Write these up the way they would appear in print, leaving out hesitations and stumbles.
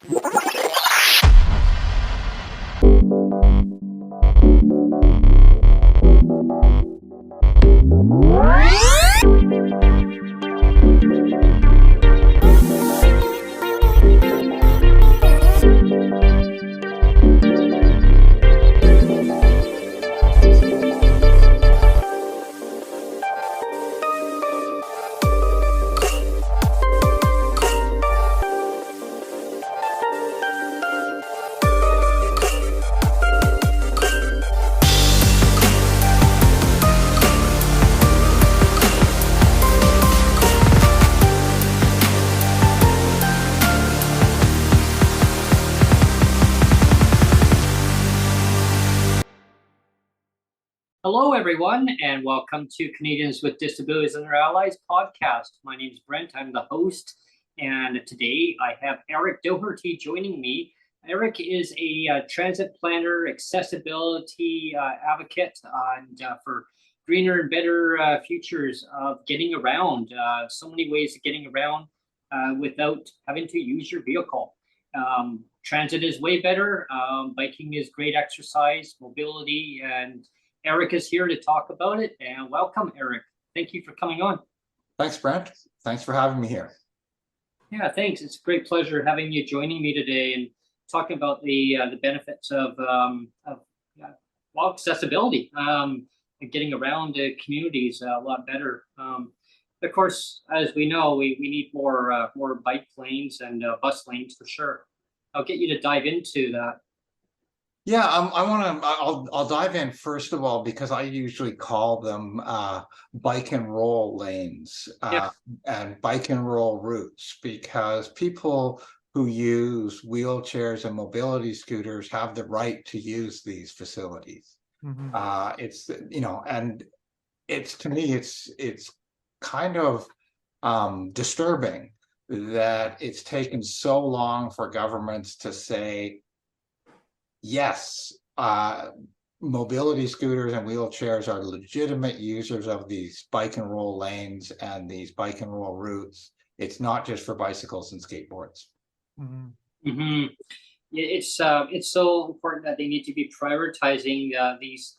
Hello, everyone, and welcome to Canadians with Disabilities and Their Allies podcast. My name is Brent. I'm the host, and today I have Eric Doherty joining me. Eric is a transit planner, accessibility advocate, and for greener and better futures of getting around. So many ways of getting around without having to use your vehicle. Transit is way better. Biking is great exercise, mobility, and Eric is here to talk about it, and welcome, Eric. Thank you for coming on. Thanks, Brent. Thanks for having me here. Yeah, thanks. It's a great pleasure having you joining me today and talking about the benefits of accessibility and getting around communities a lot better. Of course, as we know, we need more bike lanes and bus lanes for sure. I'll get you to dive into that. Yeah, I'll dive in first of all, because I usually call them bike and roll lanes and bike and roll routes, because people who use wheelchairs and mobility scooters have the right to use these facilities. It's, and to me, it's kind of disturbing that it's taken so long for governments to say, yes, mobility scooters and wheelchairs are legitimate users of these bike and roll lanes and these bike and roll routes. It's not just for bicycles and skateboards. It's so important that they need to be prioritizing these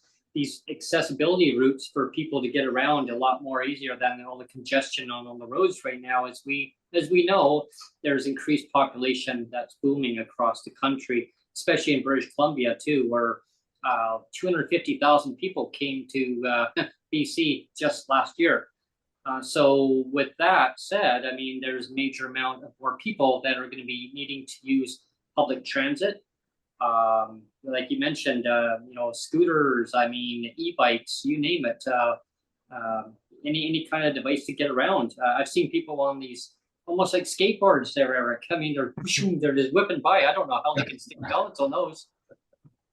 accessibility routes for people to get around a lot more easier than all the congestion on the roads right now. As we know, there's increased population that's booming across the country, especially in British Columbia too, where 250,000 people came to BC just last year. So with that said, I mean, there's a major amount of more people that are going to be needing to use public transit. Like you mentioned, scooters, I mean, e-bikes, you name it, any kind of device to get around. I've seen people on these almost like skateboards there, Eric. I mean, they're just whipping by. I don't know how they can stick balance on those.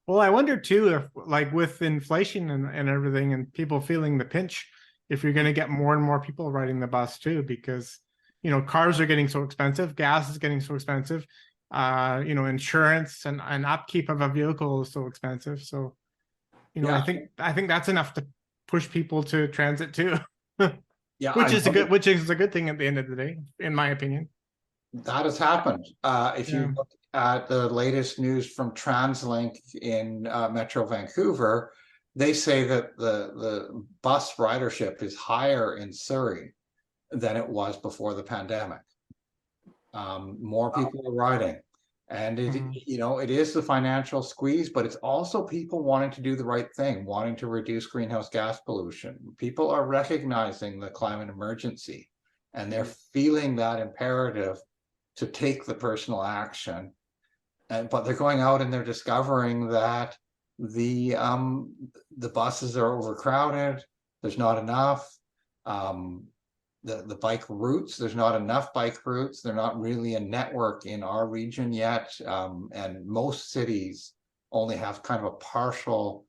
Well, I wonder too, if like with inflation and everything and people feeling the pinch, if you're going to get more and more people riding the bus too, because, cars are getting so expensive, gas is getting so expensive, insurance and upkeep of a vehicle is so expensive. So, I think that's enough to push people to transit too. Yeah, which is a good thing at the end of the day, in my opinion. That has happened. If you look at the latest news from TransLink in Metro Vancouver, they say that the bus ridership is higher in Surrey than it was before the pandemic. More people are riding, and it is the financial squeeze, but it's also people wanting to do the right thing, wanting to reduce greenhouse gas pollution. People are recognizing the climate emergency, and they're feeling that imperative to take the personal action. But they're going out and they're discovering that the buses are overcrowded. There's not enough. The bike routes, there's not enough bike routes. They're not really a network in our region yet. And most cities only have kind of a partial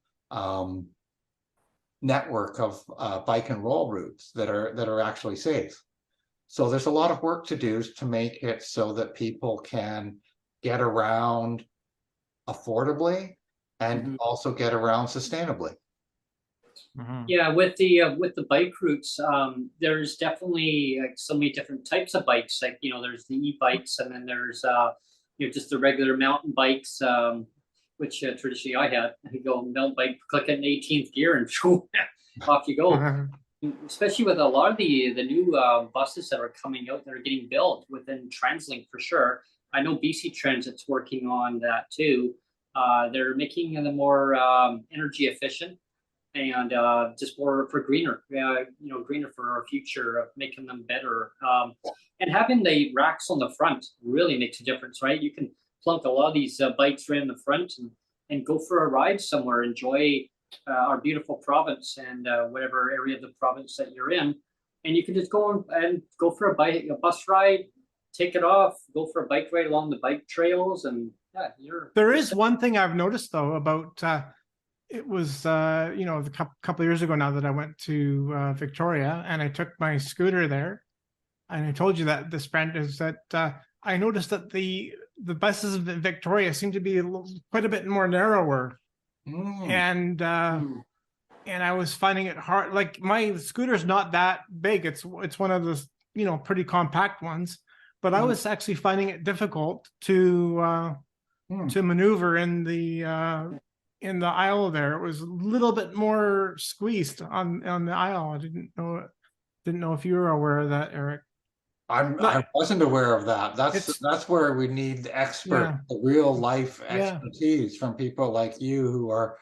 network of bike and roll routes that are actually safe. So there's a lot of work to do to make it so that people can get around affordably and also get around sustainably. Yeah, with the bike routes, there's definitely so many different types of bikes. Like, there's the e-bikes, and then there's just the regular mountain bikes, which traditionally I had. You go mountain bike, click in 18th gear, and off you go. Especially with a lot of the new buses that are coming out that are getting built within TransLink for sure. I know BC Transit's working on that too. They're making them more energy efficient and just more for greener, greener for our future, making them better. And having the racks on the front really makes a difference, right? You can plunk a lot of these bikes right in the front and go for a ride somewhere, enjoy our beautiful province and whatever area of the province that you're in. And you can just go and go for a bus ride, take it off, go for a bike ride along the bike trails, and yeah, There is one thing I've noticed though about it was a couple of years ago now that I went to Victoria and I took my scooter there, and I told you that this brand is that I noticed that the buses in Victoria seem to be quite a bit more narrower, and I was finding it hard. Like my scooter's not that big; it's one of the pretty compact ones, but I was actually finding it difficult to maneuver in the aisle there. It was a little bit more squeezed on the aisle. I didn't know if you were aware of that, Eric. I wasn't aware of that. That's where we need expert, real life expertise from people like you who are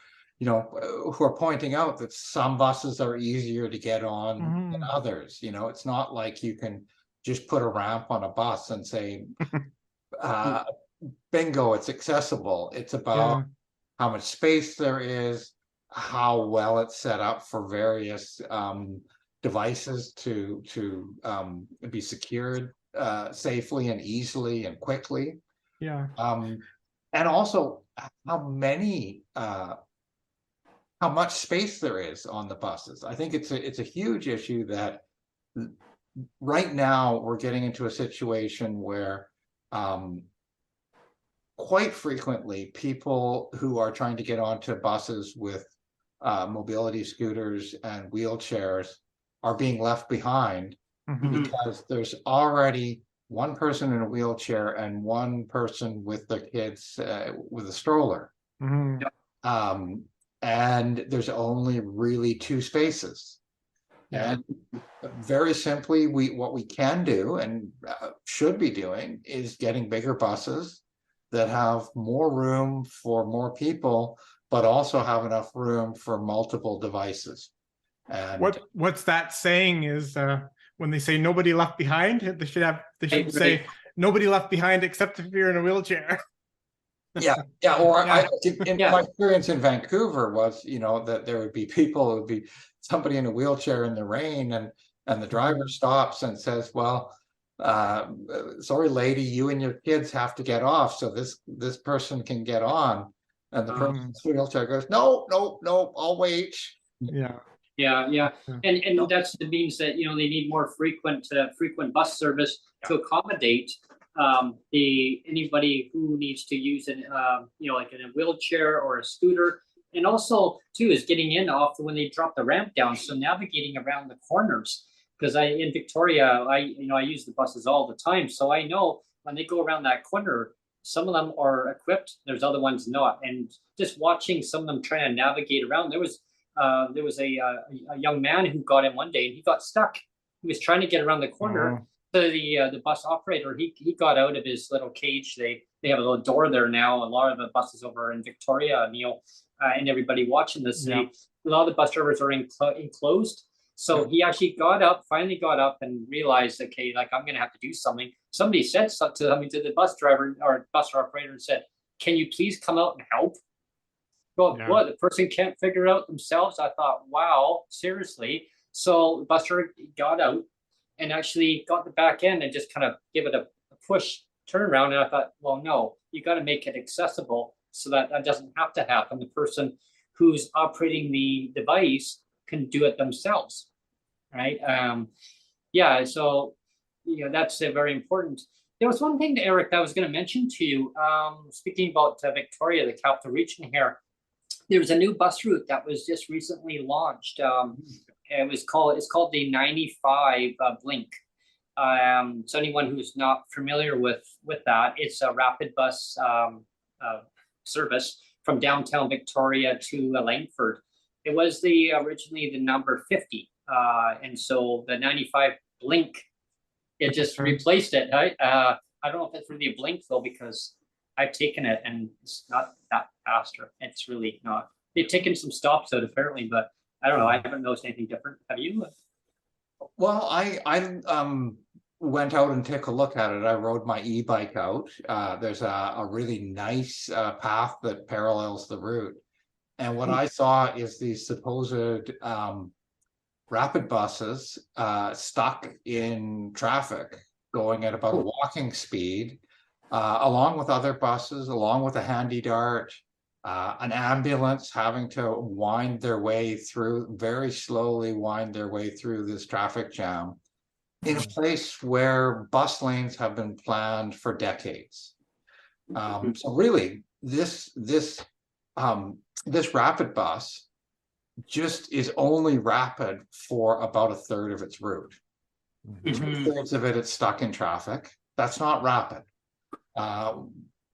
pointing out that some buses are easier to get on than others. It's not like you can just put a ramp on a bus and say, bingo, it's accessible. It's about how much space there is, how well it's set up for various devices to be secured safely and easily and quickly. And also how much space there is on the buses. I think it's a huge issue that right now we're getting into a situation where quite frequently people who are trying to get onto buses with mobility scooters and wheelchairs are being left behind because there's already one person in a wheelchair and one person with their kids with a stroller. And there's only really 2 spaces. And very simply, what we can do and should be doing is getting bigger buses that have more room for more people, but also have enough room for multiple devices. And what's that saying is when they say nobody left behind, they should say nobody left behind except if you're in a wheelchair. My experience in Vancouver was, that there would be people, it would be somebody in a wheelchair in the rain, and the driver stops and says, well, sorry, lady, you and your kids have to get off so this person can get on. And the person in the wheelchair goes, no, I'll wait. And that's the means that they need more frequent bus service to accommodate anybody who needs to use like in a wheelchair or a scooter. And also too is getting in off when they drop the ramp down, so navigating around the corners, because in Victoria I use the buses all the time, so I know when they go around that corner, some of them are equipped, there's other ones not, and just watching some of them trying to navigate around, there was a young man who got in one day and he got stuck. He was trying to get around the corner. So the bus operator, he got out of his little cage. They have a little door there now. A lot of the buses over in Victoria, and everybody watching this, a lot of the bus drivers are enclosed. So he actually finally got up and realized, okay, like I'm gonna have to do something. Somebody said something to the bus driver or bus operator and said, "Can you please come out and help?" Well, what, the person can't figure out themselves? I thought, wow, seriously. So the bus driver got out and actually got the back end and just kind of give it a push turnaround. And I thought, well, no, you got to make it accessible so that doesn't have to happen. The person who's operating the device can do it themselves, right? So that's very important. There was one thing, Eric, that I was going to mention to you. Speaking about Victoria, the capital region here, there was a new bus route that was just recently launched. It's called the 95 Blink, So anyone who's not familiar with that, it's a rapid bus service from downtown Victoria to Langford. It was originally the number 50, and so the 95 Blink, it just replaced it. I don't know if it's really a Blink though, because I've taken it and it's not that fast, or it's really not. They've taken some stops out apparently, but I don't know. I haven't noticed anything different. Have you? Well, I went out and took a look at it. I rode my e-bike out. There's a really nice path that parallels the route. And what I saw is these supposed rapid buses stuck in traffic, going at about walking speed, along with other buses, along with a handy dart, an ambulance having to wind their way through, very slowly wind their way through this traffic jam in a place where bus lanes have been planned for decades. So really, this rapid bus just is only rapid for about a third of its route. 2/3 of it, it's stuck in traffic. That's not rapid.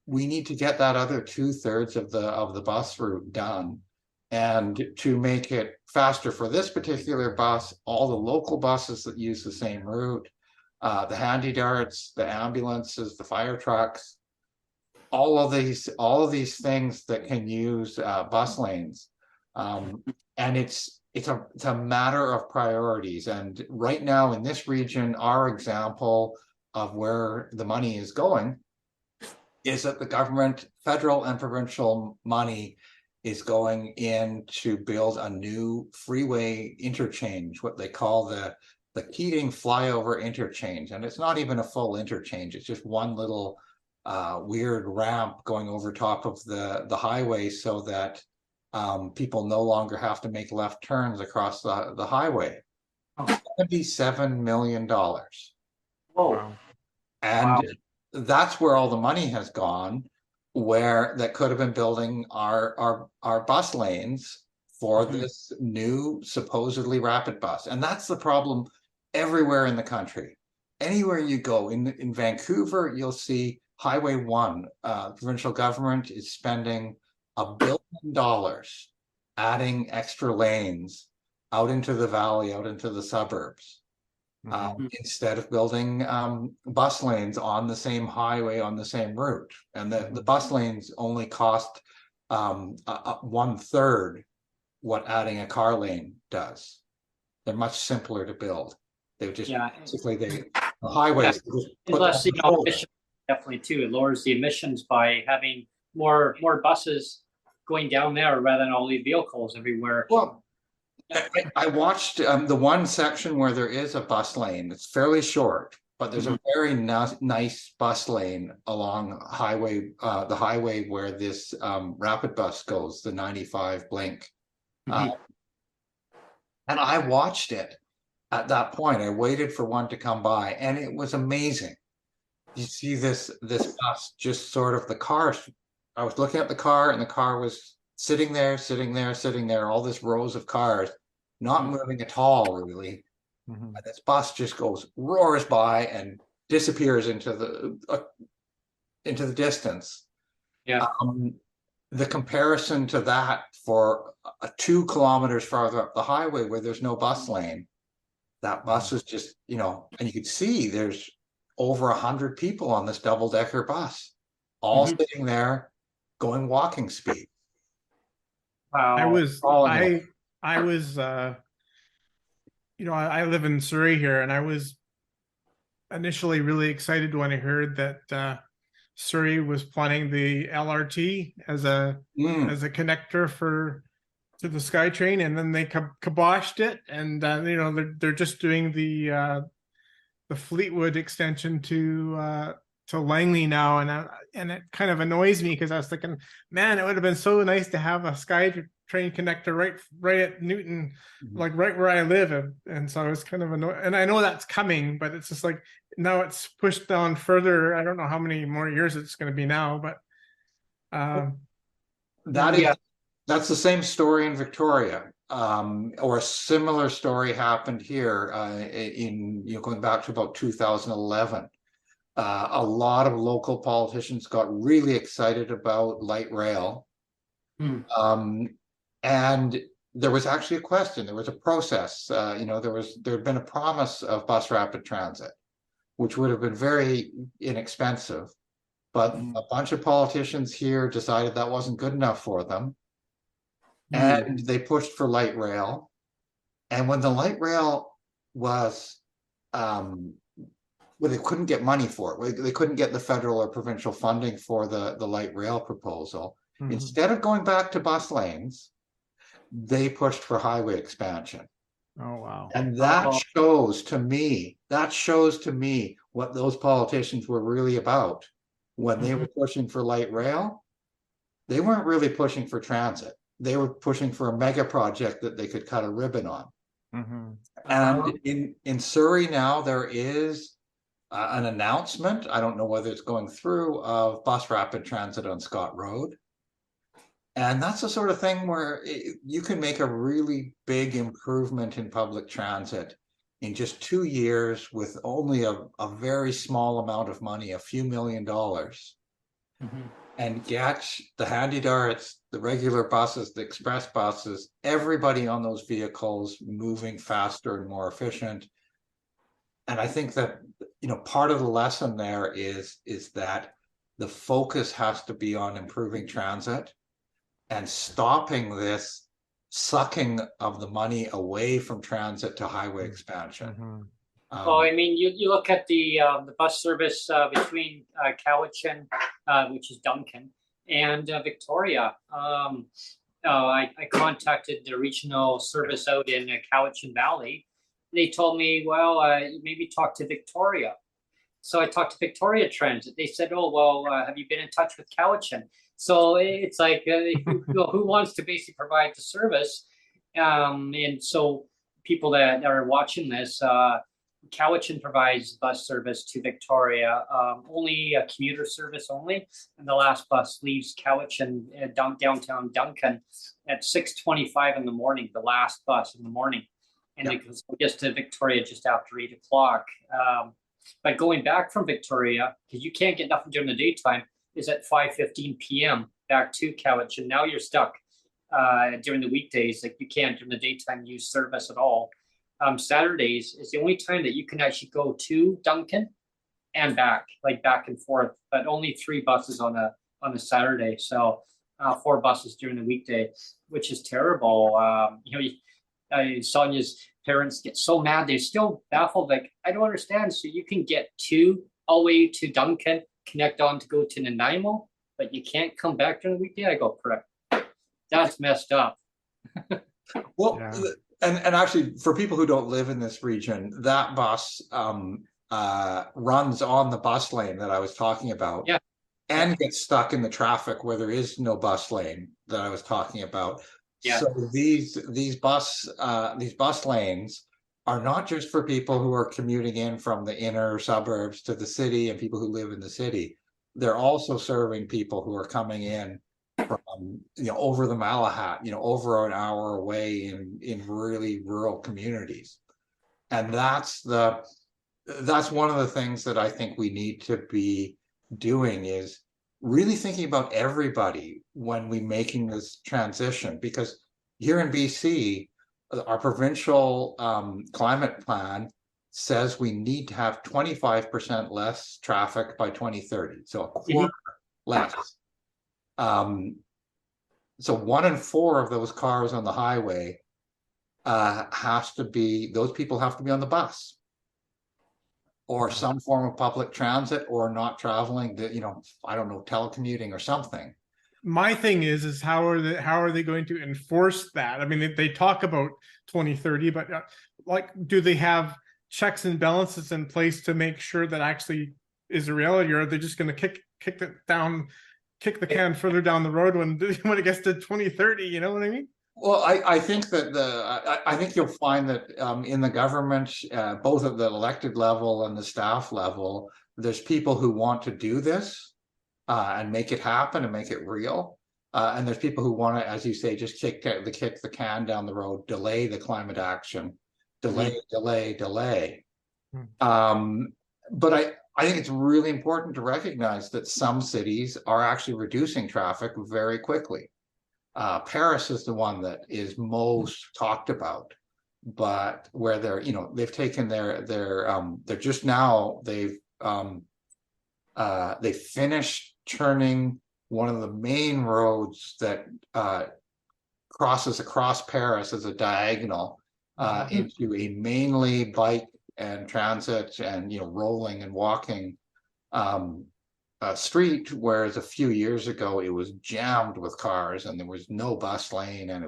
We need to get that other 2/3 of the bus route done. And to make it faster for this particular bus, all the local buses that use the same route, the handy darts, the ambulances, the fire trucks, all of these things that can use bus lanes. And it's a matter of priorities. And right now in this region, our example of where the money is going is that the government, federal and provincial money, is going in to build a new freeway interchange, what they call the Keating flyover interchange. And it's not even a full interchange, it's just one little weird ramp going over top of the highway, so that people no longer have to make left turns across the highway. $77 million. Whoa. And wow, that's where all the money has gone, where that could have been building our bus lanes for this new supposedly rapid bus. And that's the problem everywhere in the country. Anywhere you go, in Vancouver, you'll see Highway 1, provincial government is spending $1 billion adding extra lanes out into the valley, out into the suburbs. Instead of building bus lanes on the same highway, on the same route. And the bus lanes only cost 1/3 what adding a car lane does. They're much simpler to build. They've just basically the highways. Plus, emissions, definitely too. It lowers the emissions by having more buses going down there rather than all the vehicles everywhere. Well, I watched the one section where there is a bus lane. It's fairly short, but there's a very nice bus lane along the highway where this rapid bus goes, the 95 Blink. And I watched it at that point. I waited for one to come by, and it was amazing. You see this bus, just sort of the car. I was looking at the car, and the car was sitting there, all this rows of cars, not moving at all, really. And this bus just roars by and disappears into the distance. Yeah. The comparison to that for 2 kilometers farther up the highway where there's no bus lane, that bus is just, and you could see there's over 100 people on this double-decker bus, all sitting there going walking speed. Wow. I live in Surrey here, and I was initially really excited when I heard that Surrey was planning the LRT as a connector to the SkyTrain, and then they kiboshed it, and they're just doing the Fleetwood extension to Langley now, and it kind of annoys me, because I was thinking, man, it would have been so nice to have a SkyTrain connector right at Newton, like right where I live, and so I was kind of annoyed. And I know that's coming, but it's just like now it's pushed down further. I don't know how many more years it's going to be now, but That's the same story in Victoria, or a similar story happened here in going back to about 2011. A lot of local politicians got really excited about light rail, and there was actually a question. There was a process. There had been a promise of bus rapid transit, which would have been very inexpensive, but a bunch of politicians here decided that wasn't good enough for them. And they pushed for light rail. And when the light rail was, well, they couldn't get money for it. They couldn't get the federal or provincial funding for the light rail proposal. Instead of going back to bus lanes, they pushed for highway expansion. Oh, wow. And that shows to me what those politicians were really about. When they were pushing for light rail, they weren't really pushing for transit. They were pushing for a mega project that they could cut a ribbon on. And in Surrey now, there is an announcement, I don't know whether it's going through, of bus rapid transit on Scott Road. And that's the sort of thing where you can make a really big improvement in public transit in just 2 years with only a very small amount of money, a few $1 million. And get the handy darts, the regular buses, the express buses, everybody on those vehicles moving faster and more efficient. And I think that, part of the lesson there is that the focus has to be on improving transit and stopping this sucking of the money away from transit to highway expansion. Well, I mean, you look at the bus service between Cowichan, which is Duncan, and Victoria. I contacted the regional service out in Cowichan Valley. They told me, well, maybe talk to Victoria. So I talked to Victoria Transit. They said, oh, well, have you been in touch with Cowichan? So it's like, who wants to basically provide the service? And so people that are watching this, Cowichan provides bus service to Victoria, only a commuter service only, and the last bus leaves Cowichan downtown Duncan at 6:25 in the morning, the last bus in the morning, and it gets to Victoria just after 8 o'clock. But going back from Victoria, because you can't get nothing during the daytime, is at 5:15 p.m. back to Cowichan. Now you're stuck during the weekdays, like you can't during the daytime use service at all. Saturdays is the only time that you can actually go to Duncan and back, like back and forth, but only 3 buses on a Saturday. So 4 buses during the weekday, which is terrible. Sonia's parents get so mad. They're still baffled. Like, I don't understand. So you can get all the way to Duncan, connect on to go to Nanaimo, but you can't come back during the weekday. I go, correct. That's messed up. Well, yeah. And actually, for people who don't live in this region, that bus runs on the bus lane that I was talking about, and gets stuck in the traffic where there is no bus lane that I was talking about. Yeah. So these bus lanes are not just for people who are commuting in from the inner suburbs to the city and people who live in the city. They're also serving people who are coming in from over the Malahat, over an hour away in really rural communities. And that's one of the things that I think we need to be doing, is really thinking about everybody when we're making this transition. Because here in BC, our provincial climate plan says we need to have 25% less traffic by 2030, so a quarter less. So 1 in 4 of those cars on the highway those people have to be on the bus or some form of public transit, or not traveling, I don't know, telecommuting or something. My thing is how are they going to enforce that? I mean, they talk about 2030, but do they have checks and balances in place to make sure that actually is a reality, or are they just going to kick the can further down the road when it gets to 2030? You know what I mean? Well, I think that I think you'll find that in the government, both at the elected level and the staff level, there's people who want to do this and make it happen and make it real. And there's people who want to, as you say, just kick the can down the road, delay the climate action, delay. But I think it's really important to recognize that some cities are actually reducing traffic very quickly. Paris is the one that is most talked about, but where they've taken they're just now they finished turning one of the main roads that crosses across Paris as a diagonal into a mainly bike and transit and rolling and walking street, whereas a few years ago it was jammed with cars and there was no bus lane and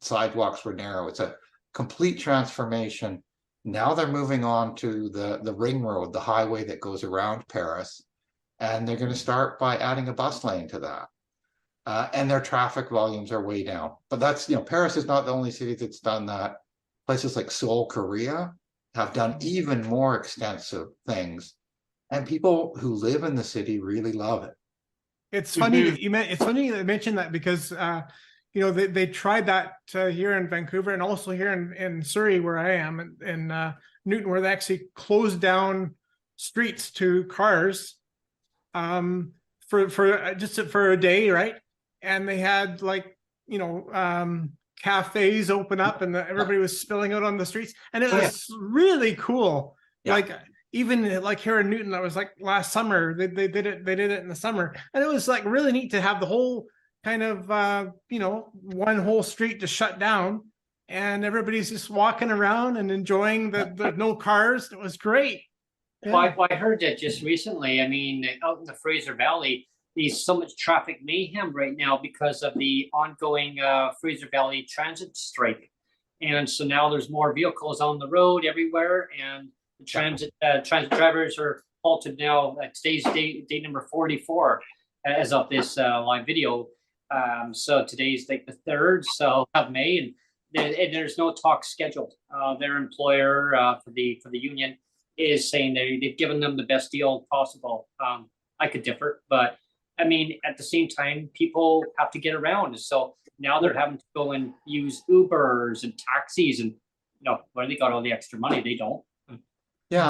sidewalks were narrow. It's a complete transformation. Now they're moving on to the ring road, the highway that goes around Paris, and they're going to start by adding a bus lane to that. And their traffic volumes are way down. But that's, Paris is not the only city that's done that. Places like Seoul, Korea have done even more extensive things. And people who live in the city really love it. It's funny that you mentioned that because they tried that here in Vancouver and also here in Surrey where I am in Newton, where they actually closed down streets to cars for a day, right? And they had cafes open up and everybody was spilling out on the streets, and it was really cool. Yeah. Even here in Newton, that was last summer. They did it in the summer, and it was really neat to have the whole kind of one whole street just shut down, and everybody's just walking around and enjoying the no cars. It was great. Yeah. Well, I heard that just recently. I mean, out in the Fraser Valley, there's so much traffic mayhem right now because of the ongoing Fraser Valley transit strike, and so now there's more vehicles on the road everywhere, and the transit drivers are halted now. Today's date number 44 as of this live video. So today's the 3rd of May, and there's no talk scheduled. Their employer for the union is saying they've given them the best deal possible. I could differ, but I mean, at the same time, people have to get around. So now they're having to go and use Ubers and taxis, and where they got all the extra money, they don't. Yeah,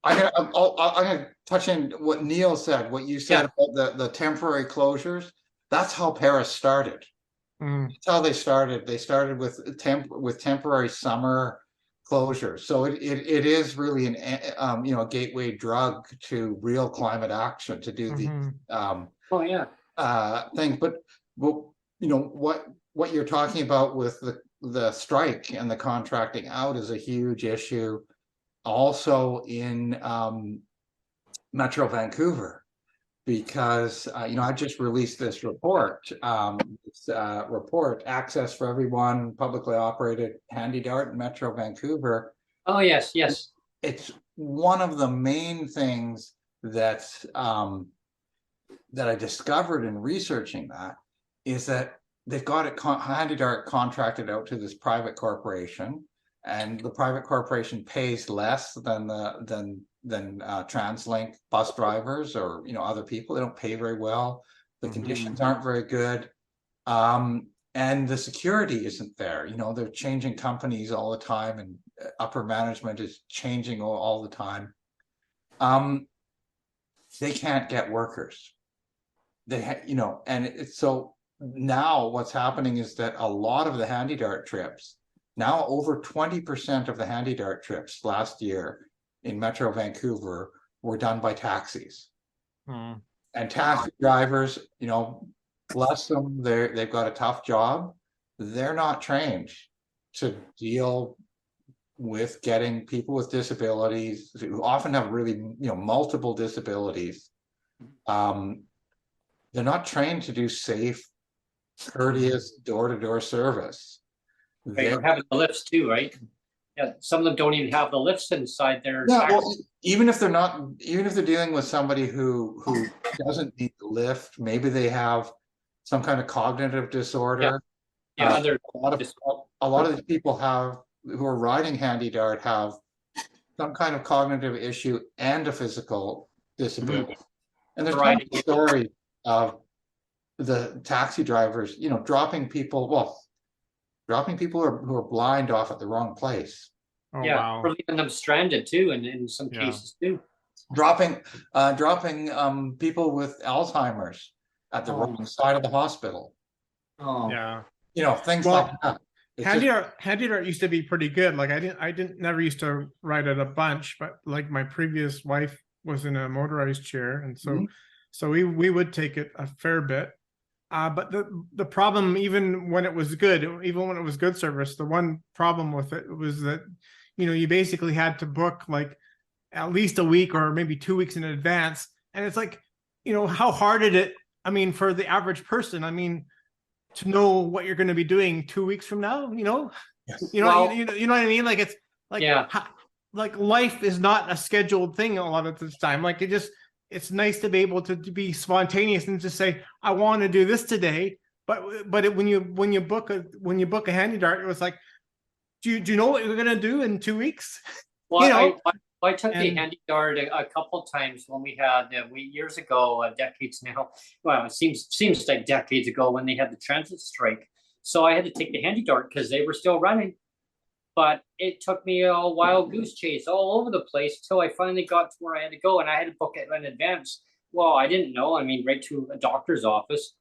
I'm gonna touch in what Neil said, what you said about the temporary closures. That's how Paris started. That's how they started. They started with temporary summer closures. So it is really a gateway drug to real climate action to do these things. But what you're talking about with the strike and the contracting out is a huge issue. Also in Metro Vancouver, because I just released this report. Access for Everyone, publicly operated HandyDART in Metro Vancouver. Oh yes. It's one of the main things that I discovered in researching that is that they've got it HandyDART contracted out to this private corporation. And the private corporation pays less than TransLink bus drivers or other people. They don't pay very well. The conditions aren't very good, and the security isn't there. They're changing companies all the time, and upper management is changing all the time. They can't get workers. So now what's happening is that a lot of the HandyDART trips. Now, over 20% of the HandyDART trips last year in Metro Vancouver were done by taxis. And taxi drivers, bless them, they've got a tough job. They're not trained to deal with getting people with disabilities who often have really, multiple disabilities. They're not trained to do safe, courteous door-to-door service. They're having the lifts too, right? Yeah, some of them don't even have the lifts inside their. Yeah, well, even if they're dealing with somebody who doesn't need the lift, maybe they have some kind of cognitive disorder. Yeah, a lot of these people who are riding HandyDART have some kind of cognitive issue and a physical disability. And there's tons of stories of the taxi drivers, dropping people, who are blind off at the wrong place, Oh, Yeah, wow. or leaving them stranded too, in some Yeah. cases too. dropping people with Alzheimer's at the Oh. wrong side of the hospital, Oh, Yeah. things Well, like that. It's Handy just, Dart used to be pretty good. Like I didn't never used to ride it a bunch, but like my previous wife was in a motorized chair, and so Mhm. so we would take it a fair bit. But the problem, even when it was good, even when it was good service, the one problem with it was that you basically had to book like at least a week or maybe 2 weeks in advance, and it's like how hard it. I mean, for the average person, I mean, to know what you're going to be doing 2 weeks from now, yes. Well, you know what I mean? Like it's like yeah. like life is not a scheduled thing a lot of the time. Like it's nice to be able to be spontaneous and just say, I want to do this today. But when you book a handy dart, it was like, do you know what you're gonna do in 2 weeks? Well, I took the and handy dart a couple times when we had years ago, decades now. Well, it seems like decades ago when they had the transit strike. So I had to take the handy dart because they were still running. But it took me a wild goose chase all over the place till I finally got to where I had to go, and I had to book it in advance. Well, I didn't know. I mean, right to a doctor's office,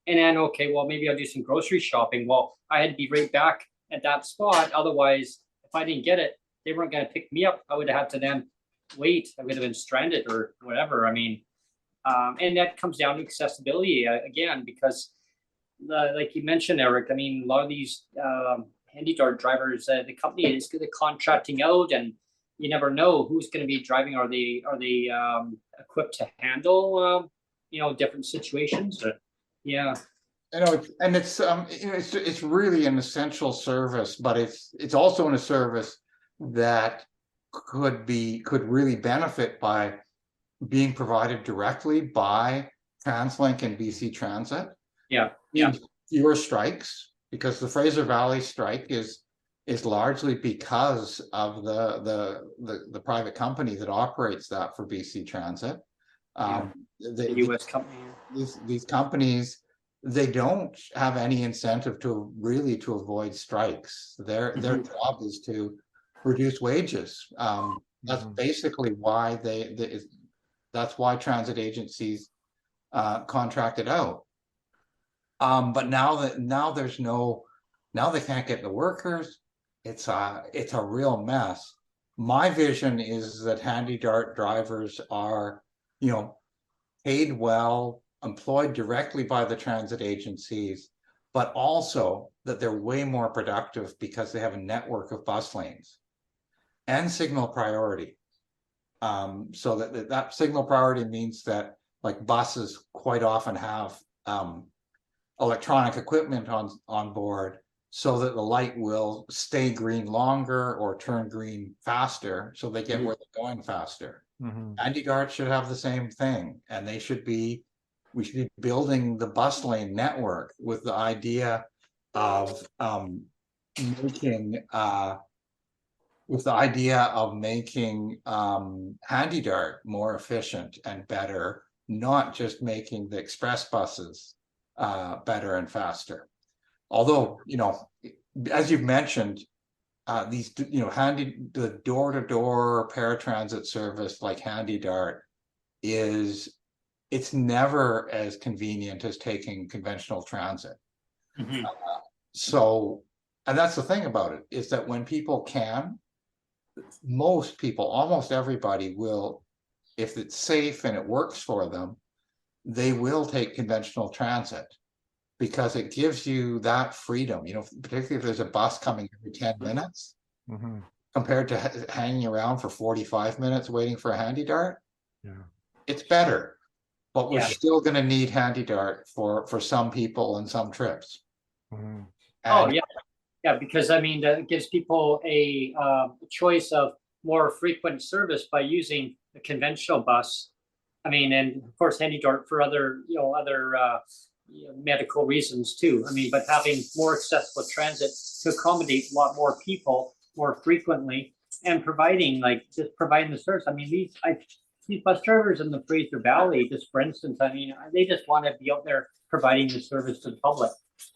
and then okay, well maybe I'll do some grocery shopping. Well, I had to be right back at that spot. Otherwise, if I didn't get it, they weren't going to pick me up. I would have had to then wait. I would have been stranded or whatever. I mean, and that comes down to accessibility again, because like you mentioned, Eric, I mean, a lot of these handy dart drivers, the company is contracting out, and you never know who's going to be driving. Are they equipped to handle different situations? Yeah, And it's really an essential service, but it's also in a service that could really benefit by being provided directly by TransLink and BC Transit. yeah, Fewer strikes, because the Fraser Valley strike is largely because of the private company that operates that for BC Transit. the U.S. company. These companies, they don't have any incentive to avoid strikes. Their job is to reduce wages. That's basically why that's why transit agencies contracted out. But now they can't get the workers. It's a real mess. My vision is that handy dart drivers are, paid well, employed directly by the transit agencies, but also that they're way more productive because they have a network of bus lanes and signal priority. So that signal priority means that like buses quite often have electronic equipment on board, so that the light will stay green longer or turn green faster, so they get where they're going faster. Handy darts should have the same thing, and we should be building the bus lane network with the idea of making handy dart more efficient and better, not just making the express buses better and faster. Although, as you've mentioned, these, the door-to-door paratransit service like Handy Dart it's never as convenient as taking conventional transit. So, and that's the thing about it, is that when people can, most people, almost everybody will, if it's safe and it works for them, they will take conventional transit, because it gives you that freedom, particularly if there's a bus coming every 10 minutes, compared to hanging around for 45 minutes waiting for a handy dart. It's better, but we're still going to need handy dart for some people and some trips. Oh yeah, because I mean that gives people a choice of more frequent service by using a conventional bus. I mean, and of course, handy dart for other medical reasons too. I mean, but having more accessible transit to accommodate a lot more people more frequently, and providing the service. I mean, these bus drivers in the Fraser Valley, just for instance, I mean, they just want to be out there providing the service to the public.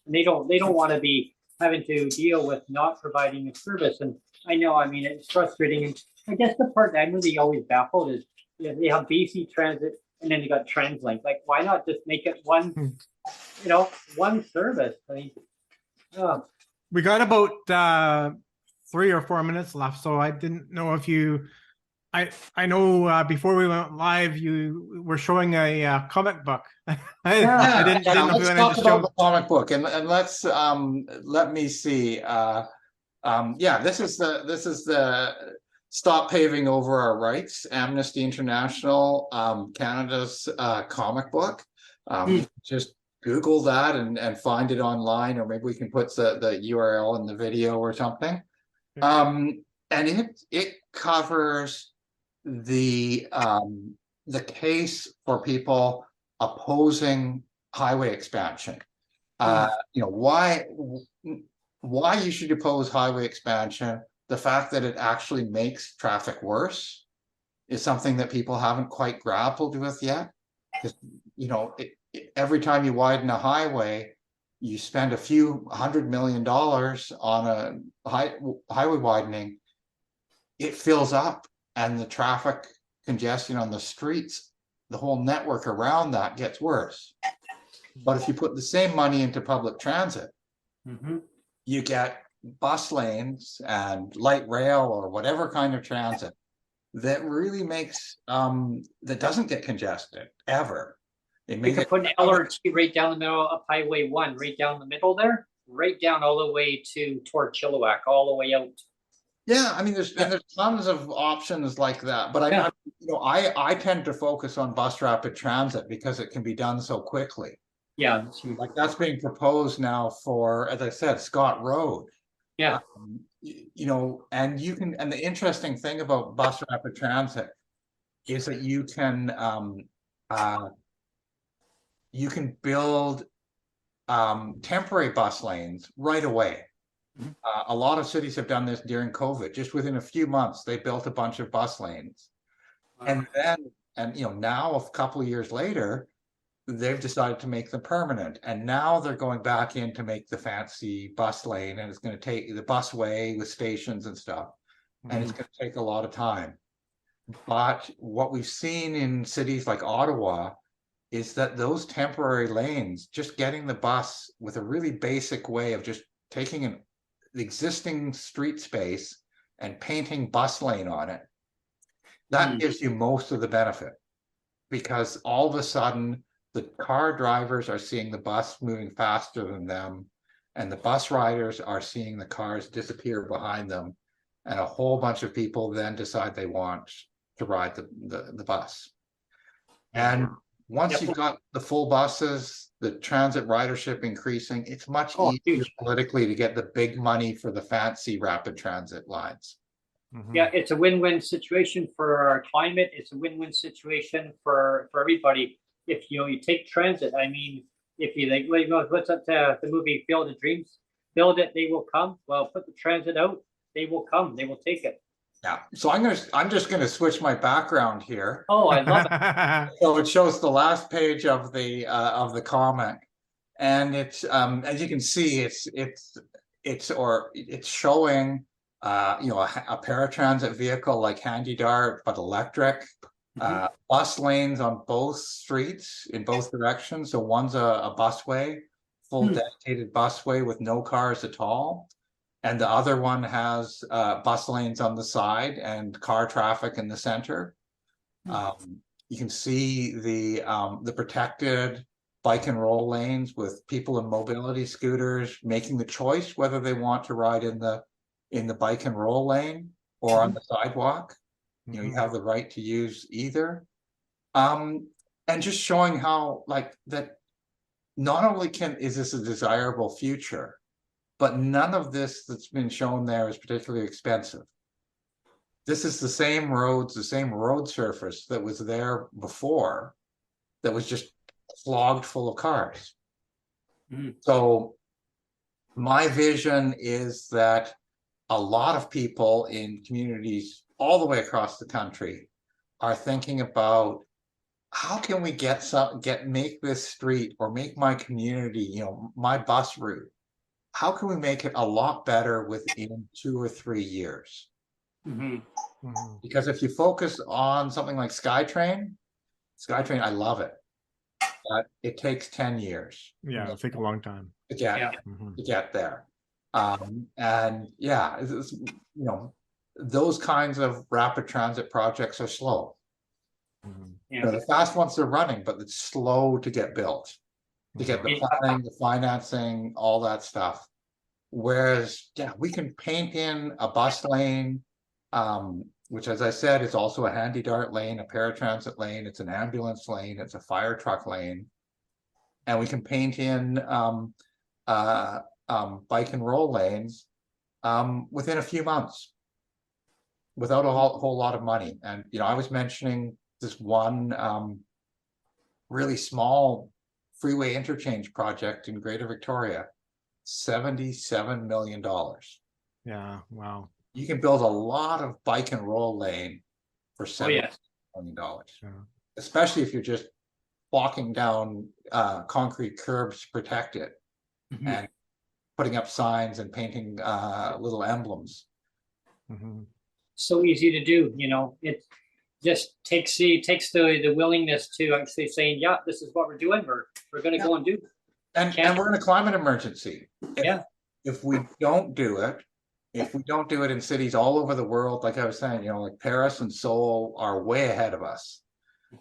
And they don't want to be having to deal with not providing a service. And I know, I mean, it's frustrating. And I guess the part that I'm really always baffled is, you know, they have BC Transit and then they got TransLink. Like, why not just make it one, you know, one service? I mean, We got about 3 or 4 minutes left, so I didn't know if you. I know before we went live, you were showing a comic book. I didn't know if you let's wanted talk to about show. the comic book, and let's let me see. Yeah, this is the Stop Paving Over Our Rights, Amnesty International, Canada's comic book. Just Google that and find it online, or maybe we can put the URL in the video or something. And it covers the case for people opposing highway expansion. You know, why you should oppose highway expansion. The fact that it actually makes traffic worse is something that people haven't quite grappled with yet. Because, you know, every time you widen a highway, you spend a few $100 million on a highway widening, it fills up, and the traffic congestion on the streets, the whole network around that gets worse. But if you put the same money into public transit, you get bus lanes and light rail or whatever kind of transit that really makes that doesn't get congested ever. You could put an LRT right down the middle of Highway 1, right down the middle there, right down all the way toward Chilliwack, all the way out. Yeah, I mean, there's tons of options like that, but I tend to focus on bus rapid transit because it can be done so quickly. Yeah, like that's being proposed now for, as I said, Scott Road. Yeah, you know, and the interesting thing about bus rapid transit is that you can build temporary bus lanes right away. A lot of cities have done this during COVID. Just within a few months, they built a bunch of bus lanes. And you know, now a couple of years later, they've decided to make them permanent. And now they're going back in to make the fancy bus lane, and it's going to take the busway with stations and stuff. And it's going to take a lot of time. But what we've seen in cities like Ottawa is that those temporary lanes, just getting the bus with a really basic way of just taking the existing street space and painting bus lane on it, that gives you most of the benefit, because all of a sudden the car drivers are seeing the bus moving faster than them, and the bus riders are seeing the cars disappear behind them, and a whole bunch of people then decide they want to ride the bus. And once you've got the full buses, the transit ridership increasing, it's much easier politically to get the big money for the fancy rapid transit lines. Yeah, it's a win-win situation for our climate. It's a win-win situation for everybody. If you take transit, I mean, if you like, what's that the movie Field of Dreams? Build it, they will come. Well, put the transit out, they will come. They will take it. Yeah, so I'm just gonna switch my background here. Oh, I love it. So it shows the last page of the comic, and it's as you can see, it's showing you know, a paratransit vehicle like Handy Dart but electric, bus lanes on both streets in both directions. So one's a busway, full dedicated busway with no cars at all. And the other one has bus lanes on the side and car traffic in the center. You can see the protected bike and roll lanes with people in mobility scooters making the choice whether they want to ride in the bike and roll lane or on the sidewalk. You know, you have the right to use either. And just showing how, like, that not only is this a desirable future, but none of this that's been shown there is particularly expensive. This is the same roads, the same road surface that was there before, that was just clogged full of cars. So my vision is that a lot of people in communities all the way across the country are thinking about how can we make this street or make my community, you know, my bus route, how can we make it a lot better within 2 or 3 years? Mhm. Because if you focus on something like SkyTrain, I love it, but it takes 10 years. Yeah, it'll take a long time. to get Yeah. to get there. And yeah, you know, those kinds of rapid transit projects are slow. You know, the fast ones are running, but it's slow to get built, to get the planning, the financing, all that stuff. Whereas, yeah, we can paint in a bus lane, which, as I said, is also a handy dart lane, a paratransit lane, it's an ambulance lane, it's a fire truck lane. And we can paint in bike and roll lanes within a few months without a whole lot of money. And, you know, I was mentioning this one really small freeway interchange project in Greater Victoria, $77 million. Yeah, wow. You can build a lot of bike and roll lane for $7 million, Yeah. especially if you're just walking down concrete curbs to protect it and putting up signs and painting little emblems. So easy to do, you know. It just takes the willingness to actually saying, yeah, this is what we're doing. We're going to go and do. And we're in a climate emergency. If we don't do it, if we don't do it in cities all over the world, like I was saying, you know, like Paris and Seoul are way ahead of us.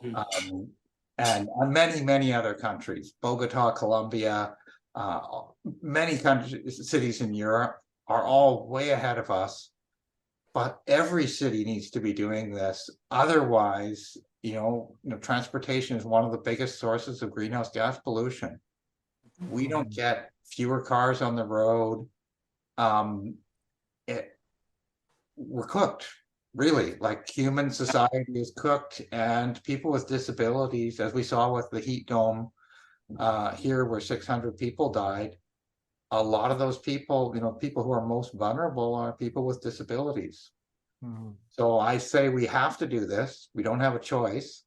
And many other countries, Bogota, Colombia, many countries, cities in Europe are all way ahead of us. But every city needs to be doing this. Otherwise, you know, transportation is one of the biggest sources of greenhouse gas pollution. We don't get fewer cars on the road. We're cooked. Really, like human society is cooked, and people with disabilities, as we saw with the heat dome here where 600 people died, a lot of those people, you know, people who are most vulnerable are people with disabilities. So I say we have to do this. We don't have a choice.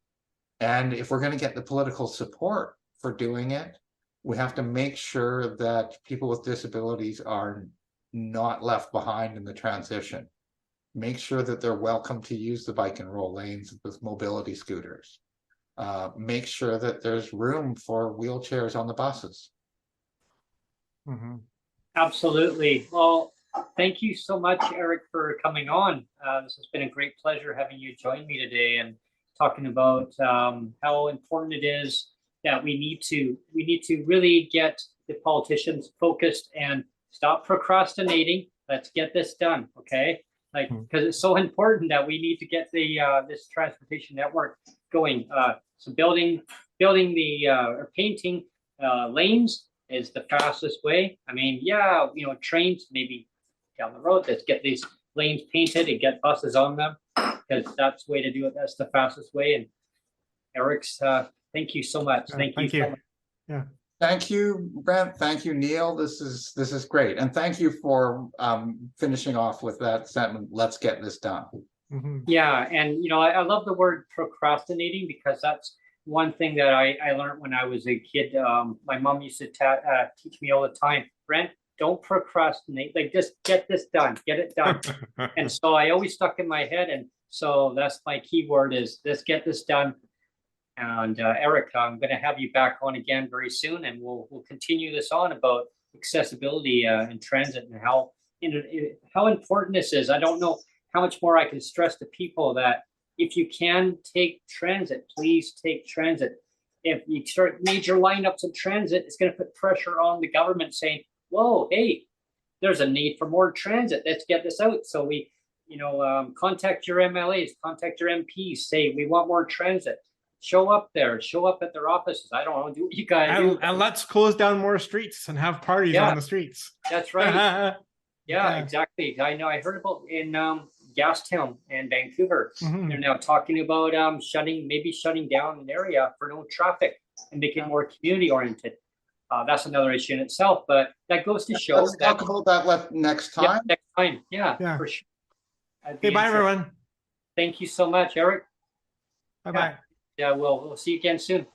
And if we're going to get the political support for doing it, we have to make sure that people with disabilities are not left behind in the transition. Make sure that they're welcome to use the bike and roll lanes with mobility scooters. Make sure that there's room for wheelchairs on the buses. Absolutely. Well, thank you so much, Eric, for coming on. This has been a great pleasure having you join me today and talking about how important it is that we need to really get the politicians focused and stop procrastinating. Let's get this done, okay? Like, because it's so important that we need to get the this transportation network going. So building the or painting lanes is the fastest way. I mean, yeah, you know, trains maybe down the road. Let's get these lanes painted and get buses on them, because that's the way to do it. That's the fastest way. And Eric's, thank you so much. Thank you. So much. Yeah. Thank you, Brent. Thank you, Neil. This is great. And thank you for finishing off with that sentence, let's get this done. Yeah, and you know, I love the word procrastinating, because that's one thing that I learned when I was a kid. My mom used to teach me all the time, Brent, don't procrastinate. Like, just get this done, get it done. And so I always stuck in my head. And so that's my key word, is let's get this done. And Eric, I'm going to have you back on again very soon, and we'll continue this on about accessibility in transit and how important this is. I don't know how much more I can stress to people that if you can take transit, please take transit. If you start major lineups of transit, it's going to put pressure on the government saying, whoa, hey, there's a need for more transit. Let's get this out. So we, you know, contact your MLAs, contact your MPs, say we want more transit. Show up there, show up at their offices. I don't know, do what you guys do. And let's close down more streets and have parties on the streets. That's right. Yeah, exactly. I know. I heard about in Gastown and Vancouver. They're now talking about maybe shutting down an area for no traffic and make it more community oriented. That's another issue in itself, but that goes to show. Let's talk about that next time. Yeah, next time. Yeah, for sure. Okay, bye everyone. Thank you so much, Eric. Bye bye. Yeah, we'll see you again soon.